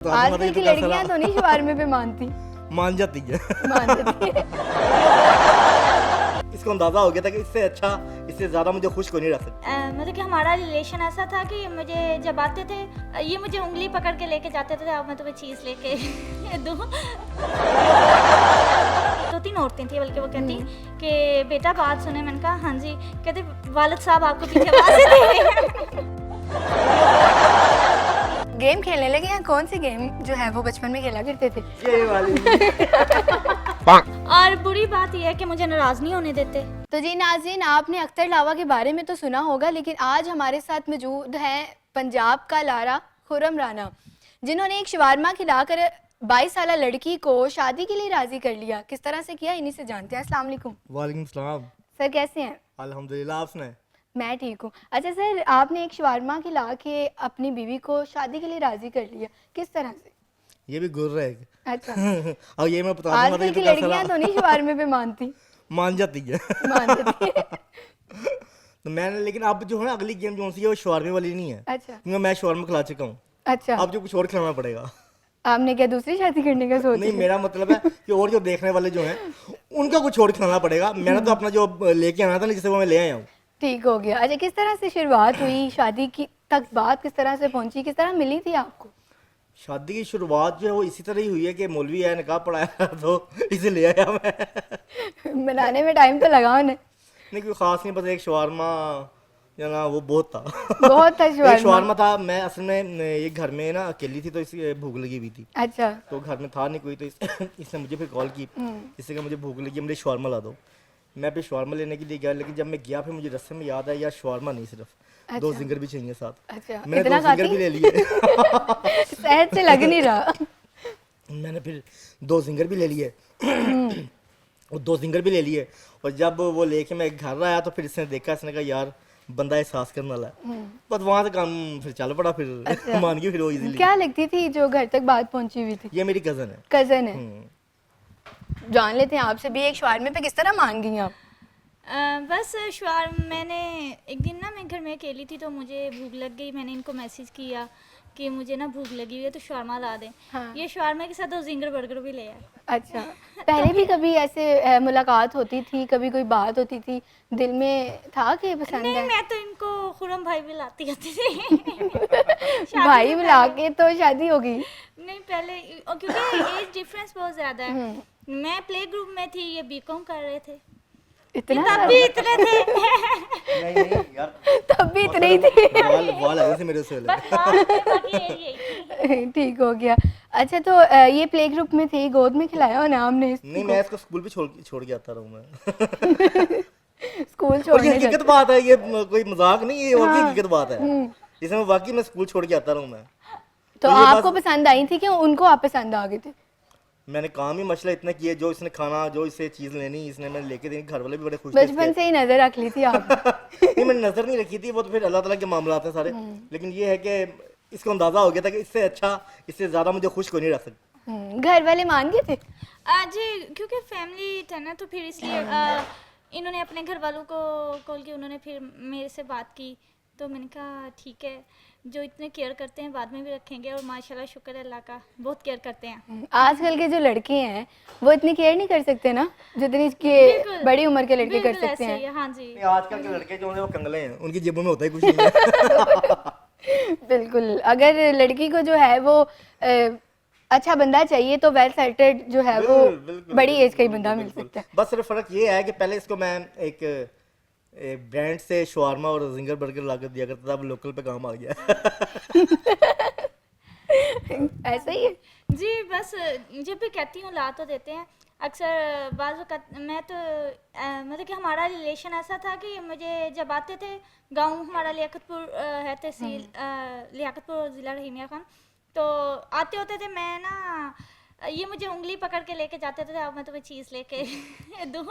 तो आजकल की लड़कियां तो नहीं शवारमे पे मानती मान जाती है। मान जाती है। इसको अंदाजा हो गया था कि इससे अच्छा इससे ज्यादा मुझे खुश कोई नहीं रख सकता। मतलब कि हमारा रिलेशन ऐसा था कि मुझे जब आते थे ये मुझे उंगली पकड़ के लेके जाते थे, अब मैं तुम्हें चीज़ लेके दूँ। 2-3 औरतें थी बल्कि वो कहती कि बेटा बात सुने। मैंने कहा हाँ जी। कहते वालिद साहब आपको पीछे आवाज़ दे। गेम खेलने लगे हैं। कौन सी गेम जो है वो बचपन में खेला करते थे? ये वाली और बुरी बात यह है कि मुझे नाराज़ नहीं होने देते। तो जी नाज़रीन, आपने अख्तर लावा के बारे में तो सुना होगा, लेकिन आज हमारे साथ मौजूद हैं पंजाब का लारा खुर्रम राना, जिन्होंने एक शवारमा खिलाकर 22 साल लड़की को शादी के लिए राजी कर लिया। किस तरह से किया, इन्हीं से जानते हैं। अस्सलाम वालेकुम वालेकुम सलाम। सर, कैसे हैं? अल्हम्दुलिल्लाह। आपने? मैं ठीक हूँ। अच्छा सर, आपने एक शवारमा खिला के अपनी बीवी को शादी के लिए राजी कर लिया, किस तरह से? ये भी गुर है। अच्छा। और ये मैं बता दूंगा आजकल की लड़कियां तो नहीं शवारमे पे मानती मान जाती है। मान जाती है। तो मैंने लेकिन अब जो है ना अगली गेम जो सी है वो शवारमे वाली नहीं है, अच्छा क्योंकि मैं शवारमा खिला चुका हूँ। अच्छा। अब जो कुछ और खिलाना पड़ेगा। आपने क्या दूसरी शादी करने का सोचा? नहीं, मेरा मतलब है कि और जो देखने वाले जो हैं उनका कुछ और खिलाना पड़ेगा। मैंने तो अपना जो लेके आना था ना, जिसे वो मैं ले आया हूँ। ठीक हो गया। अच्छा, किस तरह से शुरुआत हुई शादी की तक, बात किस तरह से पहुंची, किस तरह मिली थी आपको? शादी की शुरुआत जो है वो इसी तरह ही हुई है कि मौलवी है, निकाह पढ़ाया तो इसे ले आया मैं। बनाने में टाइम तो लगा उन्हें? नहीं, कोई खास नहीं, बस एक शवारमा या ना वो बहुत था। बहुत था एक शवारमा। शवारमा था। मैं असल में एक घर में ना अकेली थी, तो इसे भूख लगी हुई थी। अच्छा। तो घर में था नहीं कोई, तो इसने मुझे फिर कॉल की। इससे कहा मुझे भूख लगी, मुझे शवारमा ला दो। मैं फिर शवारमा लेने के लिए गया, लेकिन जब मैं गया फिर मुझे रास्ते में याद आया यार शवारमा नहीं, सिर्फ 2 जिंगर भी चाहिए साथ। अच्छा, मैंने इतना 2 जिंगर भी ले लिए। सहज से लग नहीं रहा। मैंने फिर 2 जिंगर भी ले लिए। और 2 जिंगर भी ले लिए। और जब वो लेके मैं घर आया तो फिर इसने देखा, इसने कहा यार बंदा एहसास करने वाला है। बस वहां से काम फिर चल पड़ा। फिर अच्छा। मान गई फिर वो इजीली। क्या लगती थी जो घर तक बात पहुंची हुई थी? ये मेरी कजन है। कजन है। जान लेते हैं आपसे भी, एक शवारमे पे किस तरह मान गई आप? बस मैंने एक दिन ना मैं घर में अकेली थी तो मुझे भूख लग गई। मैंने इनको मैसेज किया कि मुझे ना भूख लगी हुई है तो शवारमा ला दें। हाँ। ये शवारमा के साथ 2 जिंगर बर्गर भी ले आए। अच्छा, पहले भी कभी ऐसे मुलाकात होती थी, कभी कोई बात होती थी, दिल में था कि पसंद नहीं, है? मैं तो इनको खुर्रम भाई भी लाती रहती थी। भाई बुला के तो शादी हो गई? नहीं, पहले क्योंकि एज डिफरेंस बहुत ज़्यादा है। मैं प्ले ग्रुप में थी, ये बीकॉम कर रहे थे। इतना तब भी इतने थे। नहीं यार, तब भी इतने ही थे। बाल आए थे मेरे से। बस बाकी यही ठीक हो गया। अच्छा, तो ये प्ले ग्रुप में थे, गोद में खिलाया होना हमने नहीं, मैं इसको स्कूल भी छोड़ के आता रहूं मैं। स्कूल और ये छोड़ने हकीकत बात है, ये कोई मजाक नहीं है, ये और भी हाँ। हकीकत बात है। इसमें वाकई मैं स्कूल छोड़ के आता रहूं मैं। तो ये आपको बस- पसंद आई थी कि उनको आप पसंद आ गए थे? मैंने काम ही मसला इतना किया, जो इसने खाना, जो इसे चीज लेनी, इसने मैंने लेके देनी। घर वाले भी बड़े खुश थे बचपन से ही नजर रख ली थी आप? नहीं, मैंने नजर नहीं रखी थी, वो तो फिर अल्लाह ताला के मामलात हैं सारे। लेकिन ये है कि इसको अंदाजा हो गया था कि इससे अच्छा इससे ज्यादा मुझे खुश कोई नहीं रख सकता। घर वाले मान गए थे? जी, क्योंकि फैमिली था ना तो फिर इसलिए इन्होंने अपने घर वालों को कॉल किया। उन्होंने फिर मेरे से बात की तो मैंने कहा ठीक है, जो इतने केयर करते हैं बाद में भी रखेंगे। और माशाल्लाह शुक्र है अल्लाह का, बहुत केयर करते हैं। आजकल के जो लड़के हैं वो इतनी केयर नहीं कर सकते ना, जितनी के बिल्कुल, बड़ी उम्र के लड़के कर बिल्कुल सकते ऐसे हैं। ही है, हाँ जी। नहीं, आजकल के लड़के जो हैं वो कंगले हैं, उनकी जेबों में होता ही कुछ नहीं है। बिल्कुल। अगर लड़की को जो है वो अच्छा बंदा चाहिए तो वेल सेटल्ड जो है वो बिल्कुल, बड़ी एज का ही बंदा मिल बिल्कुल। सकता है। बस सिर्फ फर्क ये है कि पहले इसको मैं एक ब्रांड से शवारमा और जिंगर बर्गर ला कर दिया करता था, अब लोकल पे काम आ गया। ऐसा ही है। जी, बस जब भी कहती हूँ ला तो देते हैं। अक्सर मैं तो मतलब कि हमारा रिलेशन ऐसा था कि मुझे जब आते थे, गांव हमारा लियाकतपुर है, तहसील लियाकतपुर, ज़िला रहीमिया खान। तो आते होते थे, मैं ना ये मुझे उंगली पकड़ के लेके जाते थे, अब मैं तुम्हें चीज़ लेके दूँ।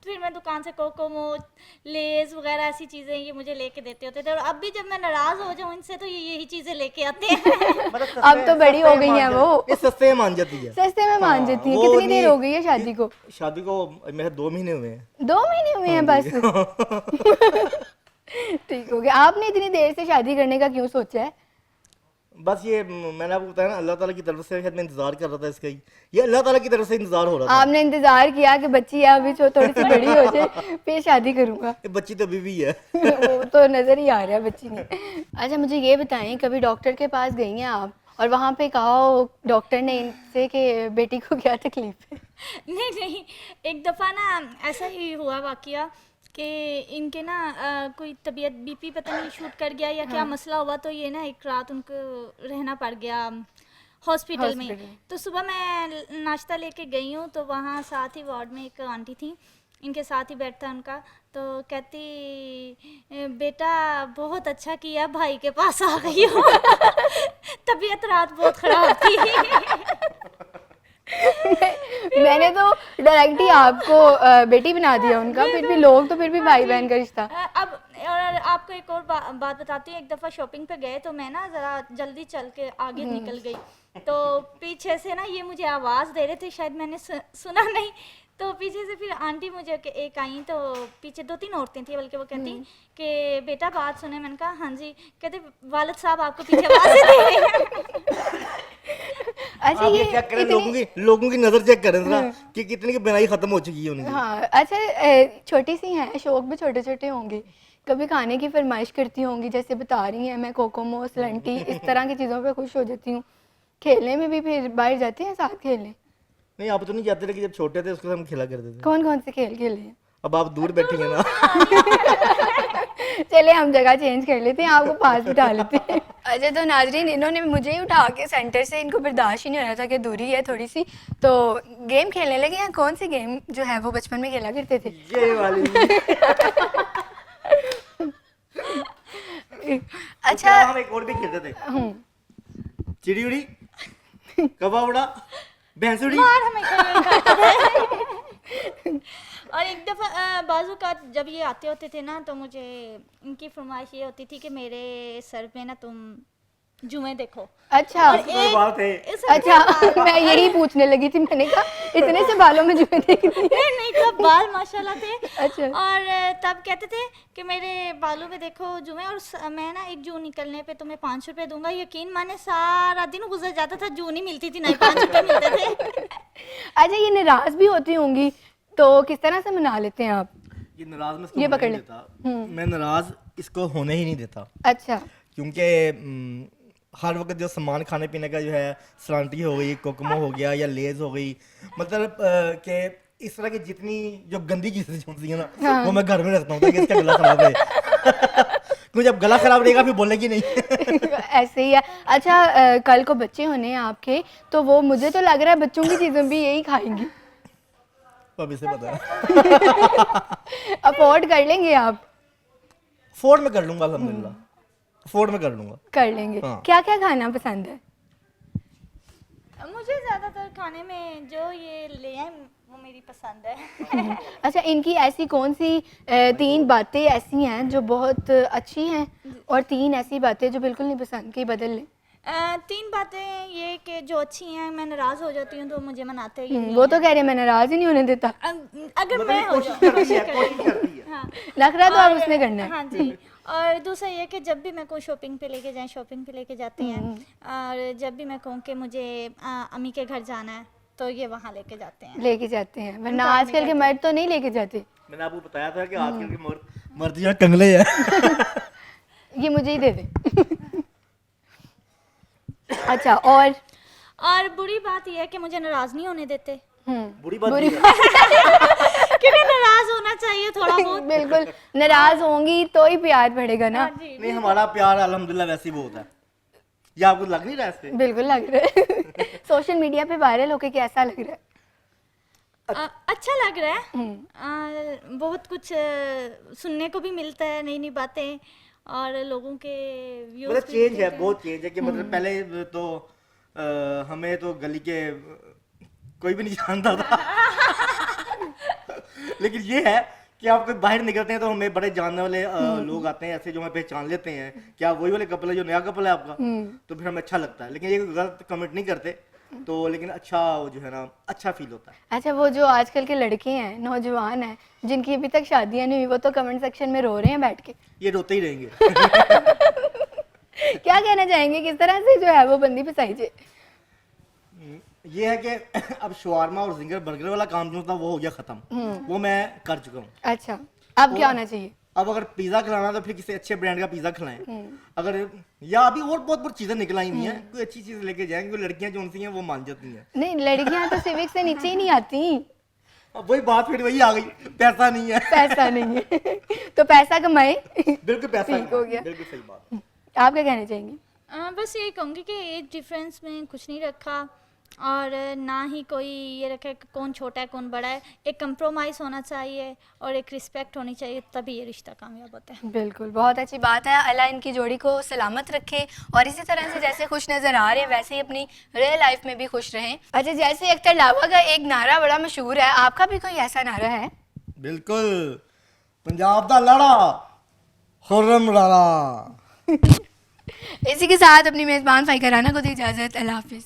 फिर मैं दुकान से कोकोमो, लेज़ वगैरह ऐसी चीज़ें ये मुझे लेके देते होते थे। और अब भी जब मैं नाराज़ हो जाऊँ इनसे तो ये यही चीज़ें लेके आते हैं। अब तो बड़ी हो गई हैं वो। ये सस्ते में मान जाती है। सस्ते में मान जाती है। वो कितनी देर नहीं- हो गई है शादी को? शादी को मेरे 2 महीने हुए हैं। 2 महीने हुए हैं बस? ठीक हो गया। आपने इतनी देर से शादी करने का क्यों सोचा है? बस ये मैंने आपको बताया ना, अल्लाह ताला की तरफ से शायद मैं इंतजार कर रहा था इसका ही, ये अल्लाह ताला की तरफ से इंतजार हो रहा था। आपने इंतजार किया कि बच्ची है अभी थोड़ी सी बड़ी हो जाए फिर शादी करूंगा। ये बच्ची तो अभी भी है। वो तो नजर ही आ रहा है बच्ची नहीं। अच्छा मुझे ये बताएं, कभी डॉक्टर के पास गई हैं आप और वहाँ पे कहा हो डॉक्टर ने इनसे कि बेटी को क्या तकलीफ है? नहीं, एक दफ़ा ना ऐसा ही हुआ वाकया कि इनके ना कोई तबीयत बीपी पता नहीं शूट कर गया या क्या मसला हुआ, तो ये ना एक रात उनको रहना पड़ गया हॉस्पिटल में। तो सुबह मैं नाश्ता लेके गई हूँ, तो वहाँ साथ ही वार्ड में एक आंटी थी, इनके साथ ही बेड था उनका, तो कहती बेटा बहुत अच्छा किया भाई के पास आ गई हो। तबीयत रात बहुत ख़राब थी। मैंने तो डायरेक्ट ही आपको बेटी बना दिया उनका, फिर भी लोग तो फिर भी भाई बहन का रिश्ता। अब और आपको एक और बात बताती हूँ। एक दफ़ा शॉपिंग पे गए तो मैं ना ज़रा जल्दी चल के आगे निकल गई, तो पीछे से ना ये मुझे आवाज़ दे रहे थे, शायद मैंने सुना नहीं, तो पीछे से फिर आंटी मुझे एक आई, तो पीछे 2-3 औरतें थी बल्कि, वो कहती कि बेटा बात सुने। मैंने कहा हाँ जी। कहते वालिद साहब आपको पीछे आवाज़ें दे रहे हैं। अच्छा आप ये चेक करें, लोगों की नजर चेक करें जरा कि कितनी की बनाई खत्म हो चुकी है उनकी। हाँ अच्छा छोटी सी हैं, शौक भी छोटे छोटे होंगे, कभी खाने की फरमाइश करती होंगी, जैसे बता रही हैं मैं कोकोमो सलंटी इस तरह की चीज़ों पे खुश हो जाती हूँ। खेलने में भी फिर बाहर जाती हैं साथ खेलने? नहीं आप तो नहीं जाते थे कि जब छोटे थे उसके साथ हम खेला करते थे। कौन कौन से खेल खेले हैं? अब आप दूर बैठी हैं ना। चले हम जगह चेंज कर लेते हैं, आपको पास बिठा लेते हैं। अच्छा तो नाजरीन, इन्होंने मुझे ही उठा के सेंटर से, इनको बर्दाश्त ही नहीं हो रहा था कि दूरी है थोड़ी सी, तो गेम खेलने लगे हैं। कौन सी गेम जो है वो बचपन में खेला करते थे? ये वाली। अच्छा हम एक और भी खेलते थे, चिड़ी उड़ी, कबा उड़ा, भैंसुड़ी। मार हमें कभी खाते थे। और एक दफ़ा बाजू का जब ये आते होते थे ना, तो मुझे इनकी फरमाइश ये होती थी कि मेरे सर पे ना तुम जुए देखो। अच्छा बात है। अच्छा मैं यही पूछने लगी थी, मैंने कहा इतने से बालों में जुए देखती है? नहीं तब बाल माशाल्लाह थे। अच्छा। और तब कहते थे कि मेरे बालों में देखो जुए, और मैं ना एक जू निकलने पे तुम्हें 5 रुपए दूंगा। यकीन माने सारा दिन गुजर जाता था, जू नहीं मिलती थी, नहीं 5 रुपए मिलते थे। अच्छा ये नाराज भी होती होंगी, तो किस तरह से मना लेते हैं आप? ये नाराज में इसको ये होने पकड़ नहीं ले। देता, मैं नाराज इसको होने ही नहीं देता। अच्छा क्योंकि हर वक्त जो सामान खाने पीने का जो है, सलांटी हो गई, कोकोमो हो गया या लेज हो गई, मतलब कि इस तरह की जितनी जो गंदी चीजें होती है ना, वो मैं घर में रखता हूँ ताकि इसका गला खराब है। क्योंकि जब गला खराब रहेगा फिर बोलेगी नहीं। ऐसे ही है। अच्छा कल को बच्चे होने हैं आपके, तो वो मुझे तो लग रहा है बच्चों की चीजें भी यही खाएंगी। अभी से पता है। अफोर्ड कर लेंगे आप? अफोर्ड में कर लूंगा, अल्हम्दुलिल्लाह अफोर्ड में कर लूंगा। कर लेंगे। हाँ। क्या क्या खाना पसंद है? मुझे ज़्यादातर खाने में जो ये ले आए वो मेरी पसंद है। अच्छा इनकी ऐसी कौन सी 3 बातें ऐसी हैं जो बहुत अच्छी हैं, और 3 ऐसी बातें जो बिल्कुल नहीं पसंद की, बदल लें। 3 बातें ये कि जो अच्छी हैं, मैं नाराज़ हो जाती हूँ तो मुझे मनाते ही नहीं वो तो कह रहे मैं नाराज ही नहीं होने देता। अगर मैं हो कोशिश करती है। हाँ नखरा तो आप और- उसने करना है। हाँ जी। और दूसरा ये कि जब भी मैं कोई शॉपिंग पे लेके जाएं, शॉपिंग पे लेके जाते हैं, और जब भी मैं कहूँ कि मुझे अम्मी के घर जाना है तो ये वहाँ लेके जाते हैं। लेके जाते हैं, वरना आजकल के मर्द तो नहीं लेके जाते। मैंने आपको बताया था कि आजकल के मर्द जो है कंगले हैं। ये मुझे ही दे दे। अच्छा और बुरी बात यह है कि मुझे नाराज़ नहीं होने देते। बुरी बात ये है। क्योंकि नाराज़ होना चाहिए थोड़ा बहुत। बिल्कुल नाराज होंगी तो ही प्यार बढ़ेगा ना। नहीं हमारा प्यार अल्हम्दुलिल्लाह वैसे ही बहुत है। ये आपको लग नहीं रहा है इससे? बिल्कुल लग रहा है। सोशल मीडिया पे वायरल होके कैसा लग रहा है? अच्छा लग रहा है। बहुत कुछ सुनने को भी मिलता है, नई नई बातें, और लोगों के व्यूज मतलब चेंज है, बहुत चेंज है कि मतलब पहले तो हमें तो गली के कोई भी नहीं जानता था। लेकिन ये है कि आप कोई बाहर निकलते हैं तो हमें बड़े जानने वाले लोग आते हैं ऐसे जो हमें पहचान लेते हैं, क्या वही वाले कपल है जो नया कपल है आपका, तो फिर हमें अच्छा लगता है। लेकिन ये कोई गलत कमेंट नहीं करते तो, लेकिन अच्छा वो जो है ना अच्छा फील होता है। अच्छा वो जो आजकल के लड़के हैं, नौजवान हैं, जिनकी अभी तक शादियां नहीं हुई, वो तो कमेंट सेक्शन में रो रहे हैं बैठ के। ये रोते ही रहेंगे। क्या कहना चाहेंगे, किस तरह से जो है वो बंदी फसाई जे? ये है कि अब शवारमा और जिंगर बर्गर वाला काम जो था वो हो गया खत्म, वो मैं कर चुका हूँ। अच्छा, अब क्या होना चाहिए? अब अगर पिज्जा खिलाना तो फिर किसी अच्छे ब्रांड का पिज्जा खिलाएं। अगर या अभी और बहुत बहुत चीजें निकल आई नहीं है, कोई अच्छी चीज लेके जाएंगे, कोई लड़कियां जो उनसी हैं वो मान जाती हैं। नहीं, लड़कियां तो सिविक से नीचे ही नहीं आती। अब वही बात फिर वही आ गई, पैसा नहीं है। पैसा नहीं है तो पैसा कमाए। बिल्कुल पैसा ठीक हो गया। बिल्कुल सही बात। आप क्या कहना चाहेंगे? बस यही कहूँगी कि एज डिफरेंस में कुछ नहीं रखा, और ना ही कोई ये रखा कि कौन छोटा है कौन बड़ा है। एक कंप्रोमाइज़ होना चाहिए और एक रिस्पेक्ट होनी चाहिए, तभी ये रिश्ता कामयाब होता है। बिल्कुल, बहुत अच्छी बात है। अल्लाह इनकी जोड़ी को सलामत रखे और इसी तरह से जैसे खुश नज़र आ रहे हैं वैसे ही अपनी रियल लाइफ में भी खुश रहें। अच्छा, जैसे अख्तर लावा का एक नारा बड़ा मशहूर है, आपका भी कोई ऐसा नारा है? बिल्कुल, पंजाब दा लाड़ा खुर्रम राणा। इसी के साथ अपनी मेज़बान फ़ाइका राना को दी इजाज़त। अल्लाह हाफिज़।